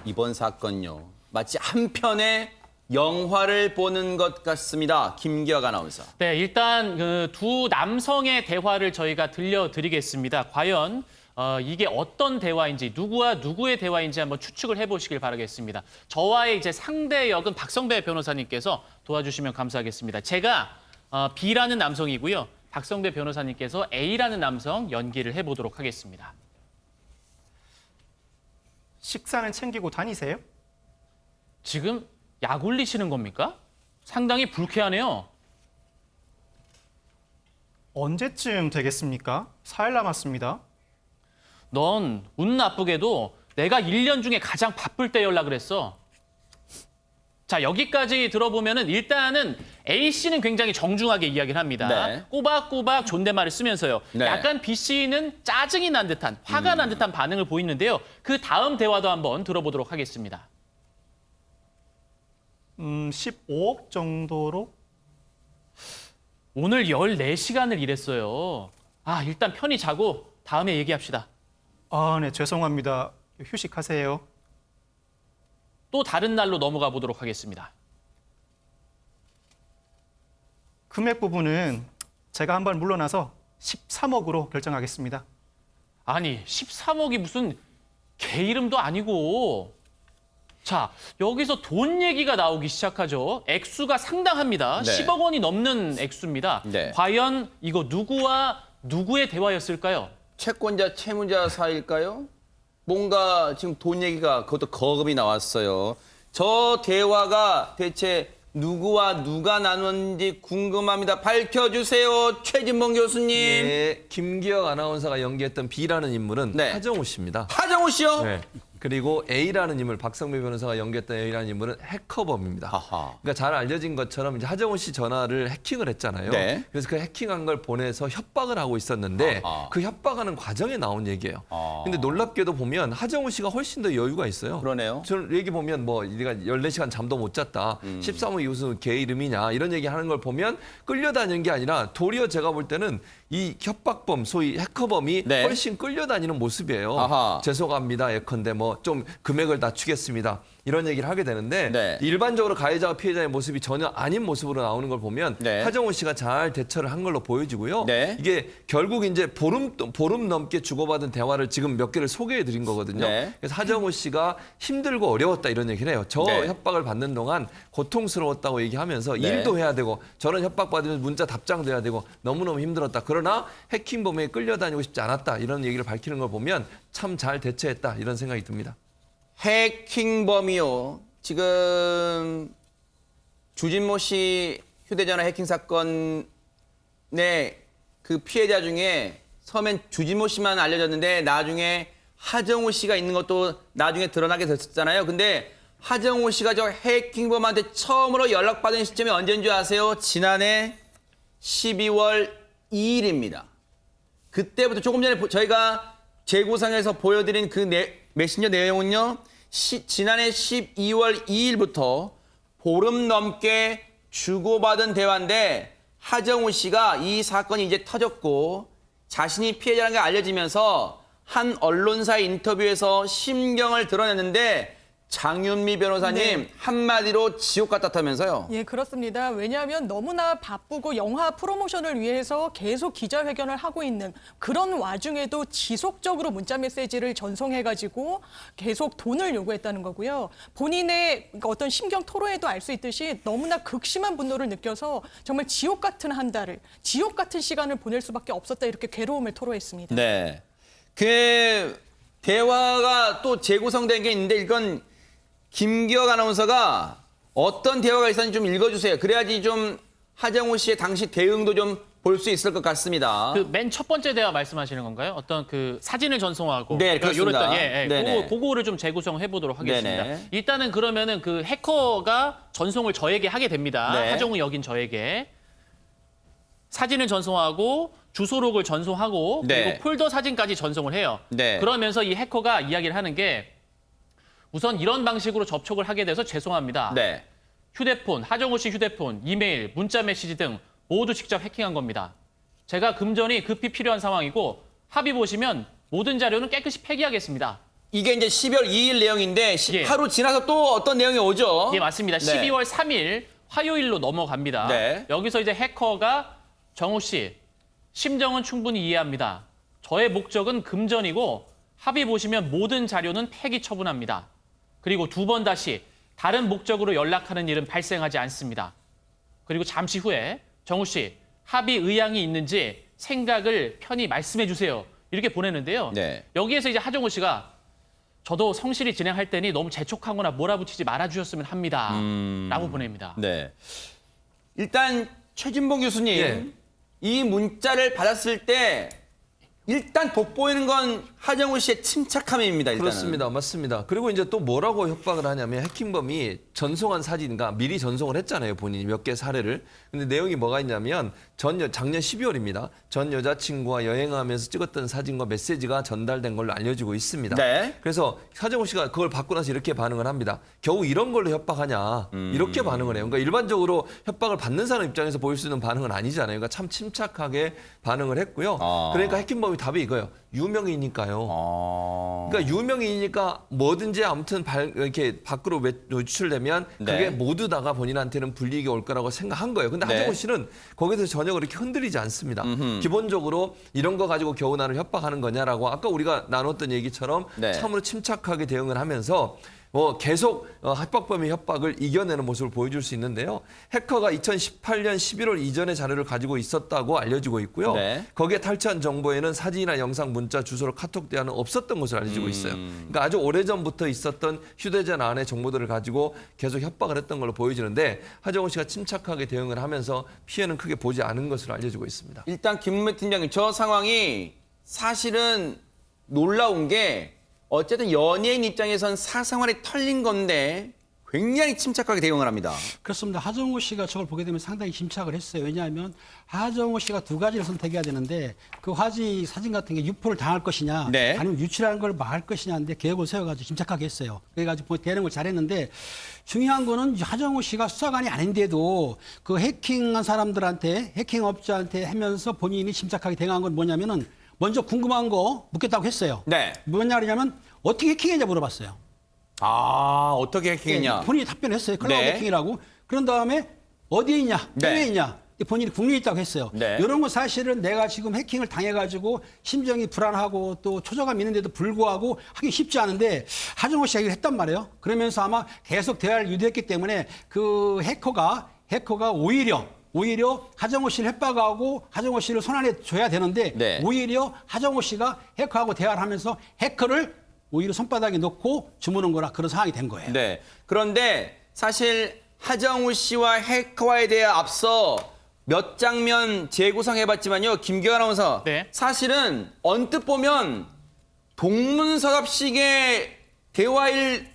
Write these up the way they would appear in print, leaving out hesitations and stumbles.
이번 사건요. 마치 한 편의 영화를 보는 것 같습니다. 김기혁 아나운서. 네, 일단 그 두 남성의 대화를 저희가 들려드리겠습니다. 과연 이게 어떤 대화인지, 누구와 누구의 대화인지 한번 추측을 해보시길 바라겠습니다. 저와의 이제 상대 역은 박성배 변호사님께서 도와주시면 감사하겠습니다. 제가 B라는 남성이고요. 박성배 변호사님께서 A라는 남성 연기를 해보도록 하겠습니다. 식사는 챙기고 다니세요? 지금 약 올리시는 겁니까? 상당히 불쾌하네요. 언제쯤 되겠습니까? 4일 남았습니다. 넌 운 나쁘게도 내가 1년 중에 가장 바쁠 때 연락을 했어. 자, 여기까지 들어보면은 일단은 A씨는 굉장히 정중하게 이야기를 합니다. 네. 꼬박꼬박 존댓말을 쓰면서요. 네. 약간 B씨는 짜증이 난 듯한, 화가 난 듯한 반응을 보이는데요. 그 다음 대화도 한번 들어보도록 하겠습니다. 15억 정도로? 오늘 14시간을 일했어요. 일단 편히 자고 다음에 얘기합시다. 네, 죄송합니다. 휴식하세요. 또 다른 날로 넘어가 보도록 하겠습니다. 금액 부분은 제가 한번 물러나서 13억으로 결정하겠습니다. 아니, 13억이 무슨 개 이름도 아니고. 자, 여기서 돈 얘기가 나오기 시작하죠. 액수가 상당합니다. 네. 10억 원이 넘는 액수입니다. 네. 과연 이거 누구와 누구의 대화였을까요? 채권자, 채무자 사이일까요? 뭔가 지금 돈 얘기가 그것도 거금이 나왔어요. 저 대화가 대체 누구와 누가 나눴는지 궁금합니다. 밝혀주세요, 최진봉 교수님. 네, 김기혁 아나운서가 연기했던 B라는 인물은 네. 하정우 씨입니다. 하정우 씨요? 네. 그리고 A라는 인물, 박성배 변호사가 연기했던 A라는 인물은 해커범입니다. 하하. 그러니까 잘 알려진 것처럼 이제 하정우 씨 전화를 해킹을 했잖아요. 네. 그래서 그 해킹한 걸 보내서 협박을 하고 있었는데 아하. 그 협박하는 과정에 나온 얘기예요. 아. 근데 놀랍게도 보면 하정우 씨가 훨씬 더 여유가 있어요. 그러네요. 저는 얘기 보면 뭐 네가 14시간 잠도 못 잤다. 13억이 무슨 개 이름이냐 이런 얘기 하는 걸 보면 끌려다니는 게 아니라 도리어 제가 볼 때는 이 협박범, 소위 해커범이 네. 훨씬 끌려다니는 모습이에요. 아하. 죄송합니다. 예컨대 뭐 좀 금액을 낮추겠습니다. 이런 얘기를 하게 되는데 네. 일반적으로 가해자와 피해자의 모습이 전혀 아닌 모습으로 나오는 걸 보면 네. 하정우 씨가 잘 대처를 한 걸로 보여지고요. 네. 이게 결국 이제 보름 넘게 주고받은 대화를 지금 몇 개를 소개해 드린 거거든요. 네. 그래서 하정우 씨가 힘들고 어려웠다 이런 얘기를 해요. 저 네. 협박을 받는 동안 고통스러웠다고 얘기하면서 네. 일도 해야 되고 저런 협박 받으면 문자 답장도 해야 되고 너무너무 힘들었다. 그러나 해킹범에 끌려다니고 싶지 않았다. 이런 얘기를 밝히는 걸 보면 참 잘 대처했다. 이런 생각이 듭니다. 해킹범이요. 지금 주진모 씨 휴대전화 해킹 사건의 그 피해자 중에 처음엔 주진모 씨만 알려졌는데 나중에 하정우 씨가 있는 것도 나중에 드러나게 됐었잖아요. 근데 하정우 씨가 저 해킹범한테 처음으로 연락받은 시점이 언제인 줄 아세요? 지난해 12월 2일입니다. 그때부터 조금 전에 저희가 재구성해서 보여드린 그 메신저 내용은요. 지난해 12월 2일부터 보름 넘게 주고받은 대화인데 하정우 씨가 이 사건이 이제 터졌고 자신이 피해자라는 게 알려지면서 한 언론사의 인터뷰에서 심경을 드러냈는데 장윤미 변호사님 네. 한마디로 지옥 같았다면서요? 예, 그렇습니다. 왜냐하면 너무나 바쁘고 영화 프로모션을 위해서 계속 기자회견을 하고 있는 그런 와중에도 지속적으로 문자 메시지를 전송해가지고 계속 돈을 요구했다는 거고요. 본인의 어떤 심경 토로에도 알 수 있듯이 너무나 극심한 분노를 느껴서 정말 지옥 같은 한 달을, 지옥 같은 시간을 보낼 수밖에 없었다 이렇게 괴로움을 토로했습니다. 네. 그 대화가 또 재구성된 게 있는데 이건 김기혁 아나운서가 어떤 대화가 있었는지 좀 읽어주세요. 그래야지 좀 하정우 씨의 당시 대응도 좀 볼 수 있을 것 같습니다. 그 맨 첫 번째 대화 말씀하시는 건가요? 어떤 그 사진을 전송하고 네, 그렇습니다. 네네. 그거를 좀 재구성해 보도록 하겠습니다. 네네. 일단은 그러면은 그 해커가 전송을 저에게 하게 됩니다. 네. 하정우 역인 저에게 사진을 전송하고 주소록을 전송하고 네. 그리고 폴더 사진까지 전송을 해요. 네. 그러면서 이 해커가 이야기를 하는 게 우선 이런 방식으로 접촉을 하게 돼서 죄송합니다. 네. 휴대폰, 하정우 씨 휴대폰, 이메일, 문자 메시지 등 모두 직접 해킹한 겁니다. 제가 금전이 급히 필요한 상황이고 합의 보시면 모든 자료는 깨끗이 폐기하겠습니다. 이게 이제 12월 2일 내용인데 예. 하루 지나서 또 어떤 내용이 오죠? 예, 맞습니다. 네. 12월 3일 화요일로 넘어갑니다. 네. 여기서 이제 해커가 정우 씨, 심정은 충분히 이해합니다. 저의 목적은 금전이고 합의 보시면 모든 자료는 폐기 처분합니다. 그리고 두 번 다시 다른 목적으로 연락하는 일은 발생하지 않습니다. 그리고 잠시 후에 정우 씨, 합의 의향이 있는지 생각을 편히 말씀해 주세요. 이렇게 보내는데요. 네. 여기에서 이제 하정우 씨가 저도 성실히 진행할 테니 너무 재촉하거나 몰아붙이지 말아주셨으면 합니다. 라고 보냅니다. 네. 일단 최진봉 교수님 예. 이 문자를 받았을 때 일단 돋보이는 건 하정우 씨의 침착함입니다. 일단은. 그렇습니다. 맞습니다. 그리고 이제 또 뭐라고 협박을 하냐면 해킹범이 전송한 사진과 미리 전송을 했잖아요. 본인이 몇 개 사례를. 근데 내용이 뭐가 있냐면 작년 12월입니다. 전 여자친구와 여행하면서 찍었던 사진과 메시지가 전달된 걸로 알려지고 있습니다. 네. 그래서 하정우 씨가 그걸 받고 나서 이렇게 반응을 합니다. 겨우 이런 걸로 협박하냐. 이렇게 반응을 해요. 그러니까 일반적으로 협박을 받는 사람 입장에서 보일 수 있는 반응은 아니잖아요. 그러니까 참 침착하게 반응을 했고요. 그러니까 해킹범이 답이 이거예요. 유명인이니까요. 그러니까 유명인이니까 뭐든지 아무튼 이렇게 밖으로 유출되면 그게 네. 모두 다가 본인한테는 불이익이 올 거라고 생각한 거예요. 근데 네. 하정우 씨는 거기서 전혀 그렇게 흔들리지 않습니다. 기본적으로 이런 거 가지고 겨우 나를 협박하는 거냐라고 아까 우리가 나눴던 얘기처럼 네. 참으로 침착하게 대응을 하면서 계속 협박범의 협박을 이겨내는 모습을 보여줄 수 있는데요. 해커가 2018년 11월 이전의 자료를 가지고 있었다고 알려지고 있고요. 네. 거기에 탈취한 정보에는 사진이나 영상, 문자, 주소로 카톡 대화는 없었던 것으로 알려지고 있어요. 그러니까 아주 오래전부터 있었던 휴대전화 안에 정보들을 가지고 계속 협박을 했던 걸로 보여지는데 하정우 씨가 침착하게 대응을 하면서 피해는 크게 보지 않은 것으로 알려지고 있습니다. 일단 김문배 팀장님 저 상황이 사실은 놀라운 게 어쨌든 연예인 입장에선 사생활이 털린 건데 굉장히 침착하게 대응을 합니다. 그렇습니다. 하정우 씨가 저걸 보게 되면 상당히 침착을 했어요. 왜냐하면 하정우 씨가 두 가지를 선택해야 되는데 그 화지 사진 같은 게 유포를 당할 것이냐 네. 아니면 유출하는 걸 막을 것이냐인데 계획을 세워가지고 침착하게 했어요. 그래가지고 대응을 잘했는데 중요한 거는 하정우 씨가 수사관이 아닌데도 그 해킹한 사람들한테 해킹업자한테 하면서 본인이 침착하게 대응한 건 뭐냐면은 먼저 궁금한 거 묻겠다고 했어요. 네. 뭐냐 그러냐면 어떻게 해킹했냐 물어봤어요. 아 어떻게 해킹했냐? 본인이 답변했어요. 클라우드 네. 해킹이라고. 그런 다음에 어디에 있냐? 네. 해외에 있냐? 본인이 국내에 있다고 했어요. 네. 이런 거 사실은 내가 지금 해킹을 당해가지고 심정이 불안하고 또 초조감 있는데도 불구하고 하기 쉽지 않은데 하정우 씨가 이걸 했단 말이에요. 그러면서 아마 계속 대화를 유도했기 때문에 그 해커가 오히려 하정우 씨를 협박하고 하정우 씨를 손안에 줘야 되는데 네. 오히려 하정우 씨가 해커하고 대화를 하면서 해커를 오히려 손바닥에 놓고 주무는 거라 그런 상황이 된 거예요. 네. 그런데 사실 하정우 씨와 해커에 대해 앞서 몇 장면 재구성해봤지만요, 김규현 아나운서. 네. 사실은 언뜻 보면 동문서답식의 대화인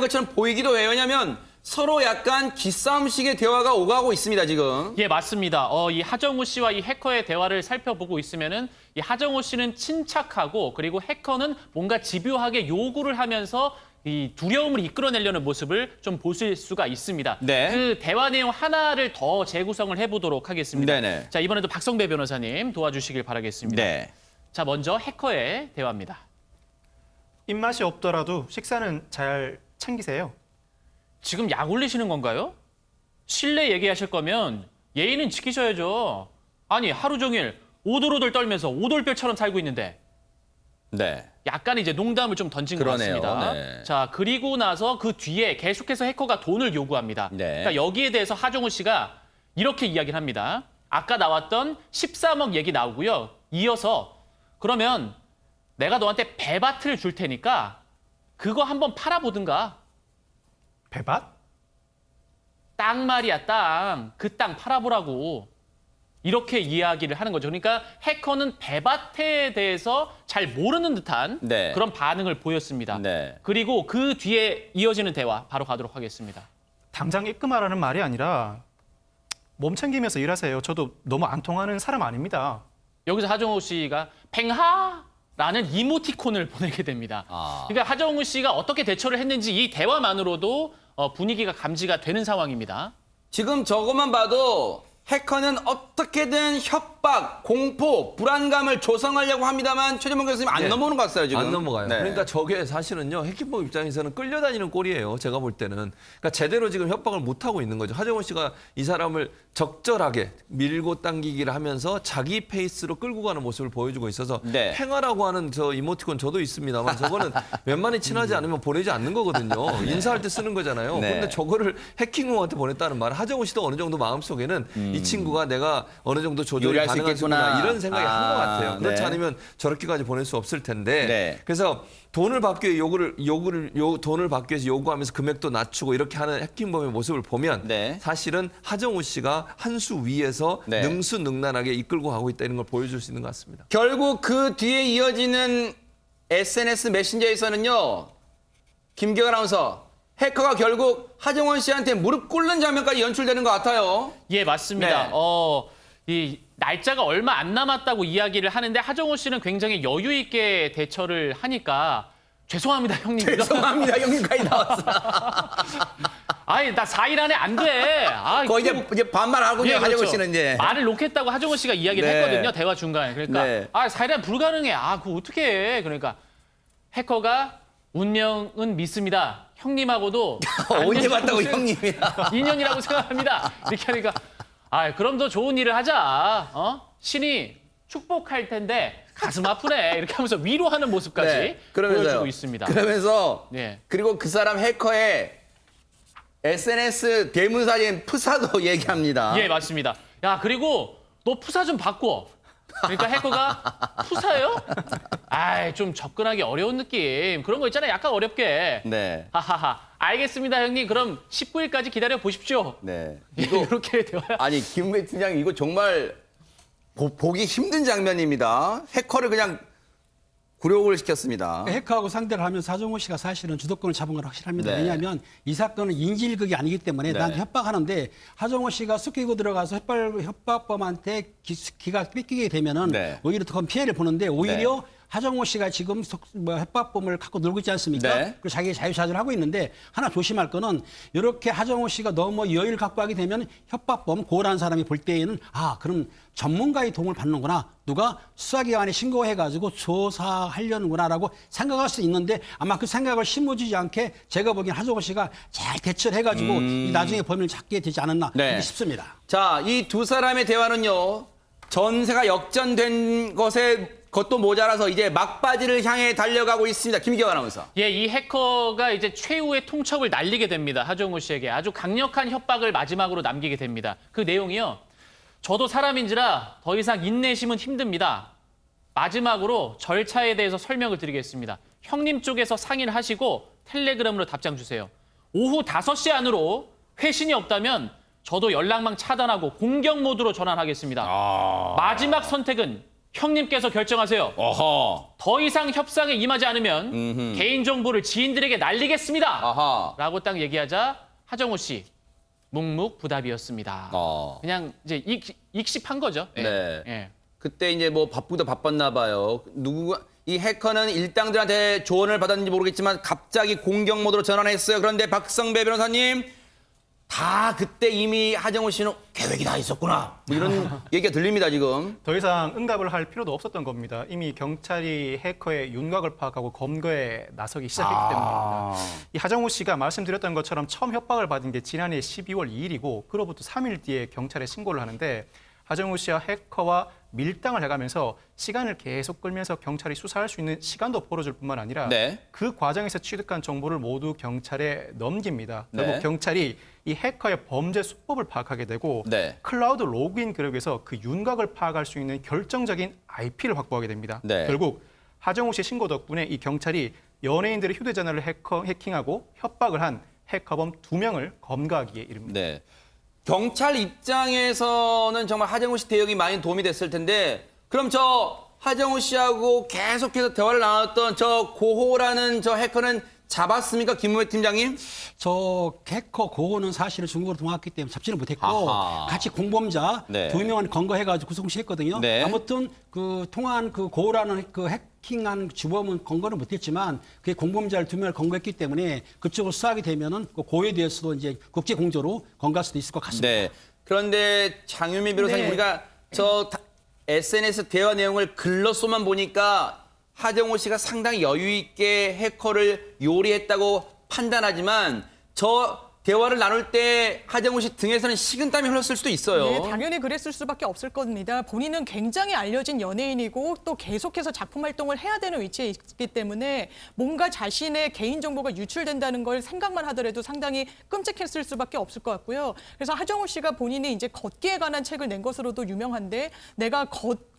것처럼 보이기도 해요. 왜냐하면 서로 약간 기싸움식의 대화가 오가고 있습니다, 지금. 예, 맞습니다. 이 하정우 씨와 이 해커의 대화를 살펴보고 있으면은 이 하정우 씨는 침착하고 그리고 해커는 뭔가 집요하게 요구를 하면서 이 두려움을 이끌어내려는 모습을 좀 보실 수가 있습니다. 네. 그 대화 내용 하나를 더 재구성을 해보도록 하겠습니다. 네네. 자, 이번에도 박성배 변호사님 도와주시길 바라겠습니다. 네. 자, 먼저 해커의 대화입니다. 입맛이 없더라도 식사는 잘 챙기세요. 지금 약 올리시는 건가요? 실내 얘기하실 거면 예의는 지키셔야죠. 아니, 하루 종일 오돌오돌 떨면서 오돌뼈처럼 살고 있는데 네. 약간 이제 농담을 좀 던진 것 그러네요. 같습니다. 네. 자, 그리고 나서 그 뒤에 계속해서 해커가 돈을 요구합니다. 네. 그러니까 여기에 대해서 하정우 씨가 이렇게 이야기를 합니다. 아까 나왔던 13억 얘기 나오고요. 이어서 그러면 내가 너한테 배밭을 줄 테니까 그거 한번 팔아보든가. 배밭? 땅 말이야, 땅. 그 땅 팔아보라고. 이렇게 이야기를 하는 거죠. 그러니까 해커는 배밭에 대해서 잘 모르는 듯한 네. 그런 반응을 보였습니다. 네. 그리고 그 뒤에 이어지는 대화 바로 가도록 하겠습니다. 당장 입금하라는 말이 아니라 몸 챙기면서 일하세요. 저도 너무 안 통하는 사람 아닙니다. 여기서 하정우 씨가 팽하라는 이모티콘을 보내게 됩니다. 아. 그러니까 하정우 씨가 어떻게 대처를 했는지 이 대화만으로도 분위기가 감지가 되는 상황입니다. 지금 저것만 봐도 해커는 어떻게든 협박, 공포, 불안감을 조성하려고 합니다만 최재문 교수님 안 네. 넘어오는 것 같아요 지금. 안 넘어가요. 네. 그러니까 저게 사실은요. 해킹범 입장에서는 끌려다니는 꼴이에요. 제가 볼 때는. 그러니까 제대로 지금 협박을 못 하고 있는 거죠. 하정우 씨가 이 사람을 적절하게 밀고 당기기를 하면서 자기 페이스로 끌고 가는 모습을 보여주고 있어서 네. 팽화라고 하는 저 이모티콘 저도 있습니다만 저거는 웬만히 친하지 않으면 보내지 않는 거거든요. 인사할 때 쓰는 거잖아요. 네. 그런데 저거를 해킹범한테 보냈다는 말은 하정우 씨도 어느 정도 마음속에는 이 친구가 내가 어느 정도 조절이 요리할 수 가능하구나 있겠구나. 이런 생각이 한 것 같아요. 그렇지 네. 않으면 저렇게까지 보낼 수 없을 텐데. 네. 그래서 돈을 받기 위해 돈을 받기 위해서 요구하면서 금액도 낮추고 이렇게 하는 해킹범의 모습을 보면 네. 사실은 하정우 씨가 한 수 위에서 네. 능수능란하게 이끌고 가고 있다는 걸 보여줄 수 있는 것 같습니다. 결국 그 뒤에 이어지는 SNS 메신저에서는요. 김기현 아나운서 해커가 결국 하정원 씨한테 무릎 꿇는 장면까지 연출되는 것 같아요. 예, 맞습니다. 네. 이 날짜가 얼마 안 남았다고 이야기를 하는데 하정우 씨는 굉장히 여유 있게 대처를 하니까 죄송합니다, 형님. 죄송합니다 형님까지 나왔어. 아니, 나 4일 안에 안 돼. 아, 거의 이제 반말하고 예, 이제 하정원 그렇죠. 씨는 이제. 말을 놓겠다고 하정우 씨가 이야기를 네. 했거든요. 대화 중간에. 그러니까 네. 4일 안에 불가능해. 그거 어떻게 해. 그러니까 해커가 운명은 믿습니다. 형님하고도 언제 봤다고 무슨 형님이야. 인연이라고 생각합니다. 이렇게 하니까 그럼 더 좋은 일을 하자. 신이 축복할 텐데 가슴 아프네. 이렇게 하면서 위로하는 모습까지 보여주고 있습니다. 그러면서 네. 그리고 그 사람 해커의 SNS 대문사진 프사도 얘기합니다. 예, 맞습니다. 야, 그리고 너 푸사 좀 바꿔. 그러니까 해커가 푸사요? 좀 접근하기 어려운 느낌. 그런 거 있잖아요. 약간 어렵게. 네. 하하하. 알겠습니다, 형님. 그럼 19일까지 기다려 보십시오. 네. 이렇게 대화. 아니 김우혜 팀장님 이거 정말 보기 힘든 장면입니다. 해커를 그냥 굴욕을 시켰습니다. 해커하고 상대를 하면서 하정우 씨가 사실은 주도권을 잡은 건 확실합니다. 네. 왜냐하면 이 사건은 인질극이 아니기 때문에 네. 나한테 협박하는데 하정우 씨가 쑥기고 들어가서 협박범한테 기가 뺏기게 되면은 네. 오히려 더 큰 피해를 보는데 오히려 하정우 씨가 지금 협박범을 갖고 놀고 있지 않습니까? 네. 그리고 자기 자유자재를 하고 있는데 하나 조심할 거는 이렇게 하정우 씨가 너무 여유를 갖고 하게 되면 협박범 고라는 사람이 볼 때에는 그럼 전문가의 도움을 받는구나. 누가 수사기관에 신고해가지고 조사하려는구나라고 생각할 수 있는데 아마 그 생각을 심어주지 않게 제가 보기엔 하정우 씨가 잘 대처를 해가지고 이 나중에 범인을 잡게 되지 않았나 네. 싶습니다. 자, 이 두 사람의 대화는요. 전세가 역전된 것도 모자라서 이제 막바지를 향해 달려가고 있습니다. 김기현 아나운서. 예, 이 해커가 이제 최후의 통첩을 날리게 됩니다. 하정우 씨에게 아주 강력한 협박을 마지막으로 남기게 됩니다. 그 내용이요. 저도 사람인지라 더 이상 인내심은 힘듭니다. 마지막으로 절차에 대해서 설명을 드리겠습니다. 형님 쪽에서 상의를 하시고 텔레그램으로 답장 주세요. 오후 5시 안으로 회신이 없다면 저도 연락망 차단하고 공격 모드로 전환하겠습니다. 마지막 선택은 형님께서 결정하세요. 어허. 더 이상 협상에 임하지 않으면 개인정보를 지인들에게 날리겠습니다. 아하. 라고 딱 얘기하자 하정우 씨 묵묵부답이었습니다. 그냥 이제 익십한 거죠. 예. 네. 예. 그때 이제 뭐 바쁘다 바빴나 봐요. 이 해커는 일당들한테 조언을 받았는지 모르겠지만 갑자기 공격 모드로 전환했어요. 그런데 박성배 변호사님 다 그때 이미 하정우 씨는 계획이 다 있었구나. 뭐 이런 얘기가 들립니다 지금. 더 이상 응답을 할 필요도 없었던 겁니다. 이미 경찰이 해커의 윤곽을 파악하고 검거에 나서기 시작했기 때문입니다. 이 하정우 씨가 말씀드렸던 것처럼 처음 협박을 받은 게 지난해 12월 2일이고 그로부터 3일 뒤에 경찰에 신고를 하는데 하정우 씨와 해커와 밀당을 해가면서 시간을 계속 끌면서 경찰이 수사할 수 있는 시간도 벌어줄 뿐만 아니라 네. 그 과정에서 취득한 정보를 모두 경찰에 넘깁니다. 결국 네. 경찰이 이 해커의 범죄 수법을 파악하게 되고 네. 클라우드 로그인 기록에서 그 윤곽을 파악할 수 있는 결정적인 IP를 확보하게 됩니다. 네. 결국 하정우 씨 신고 덕분에 이 경찰이 연예인들의 휴대전화를 해킹하고 협박을 한 해커범 2명을 검거하기에 이릅니다. 네. 경찰 입장에서는 정말 하정우 씨 대응이 많이 도움이 됐을 텐데 그럼 저 하정우 씨하고 계속해서 대화를 나눴던 저 고호라는 저 해커는 잡았습니까? 김우혜 팀장님? 저 해커 고호는 사실은 중국으로 도망갔기 때문에 잡지는 못했고 아하. 같이 공범자 네. 2명을 검거해가지고 구속시했거든요. 네. 아무튼 그 통한 그 고호라는 그 해킹한 주범은 검거는 못했지만 그게 공범자를 2명을 검거했기 때문에 그쪽을 수사하게 되면은 그 고호에 대해서도 이제 국제 공조로 검거할 수도 있을 것 같습니다. 네. 그런데 장유미 변호사님 네. 우리가 SNS 대화 내용을 글로서만 보니까 하정우 씨가 상당히 여유 있게 해커를 요리했다고 판단하지만 저 대화를 나눌 때 하정우 씨 등에서는 식은땀이 흘렀을 수도 있어요. 네, 당연히 그랬을 수밖에 없을 겁니다. 본인은 굉장히 알려진 연예인이고 또 계속해서 작품 활동을 해야 되는 위치에 있기 때문에 뭔가 자신의 개인정보가 유출된다는 걸 생각만 하더라도 상당히 끔찍했을 수밖에 없을 것 같고요. 그래서 하정우 씨가 본인이 이제 걷기에 관한 책을 낸 것으로도 유명한데 내가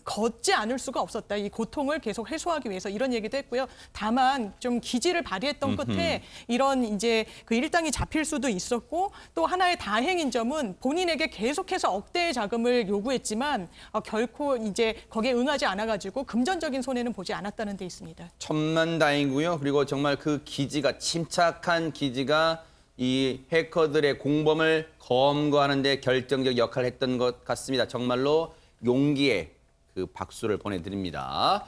걷지 않을 수가 없었다. 이 고통을 계속 해소하기 위해서 이런 얘기도 했고요. 다만 좀 기지를 발휘했던 끝에 이런 이제 그 일당이 잡힐 수도 있었고 또 하나의 다행인 점은 본인에게 계속해서 억대의 자금을 요구했지만 결코 이제 거기에 응하지 않아가지고 금전적인 손해는 보지 않았다는 데 있습니다. 천만다행이고요. 그리고 정말 그 기지가 침착한 기지가 이 해커들의 공범을 검거하는 데 결정적 역할을 했던 것 같습니다. 정말로 용기에 그 박수를 보내드립니다.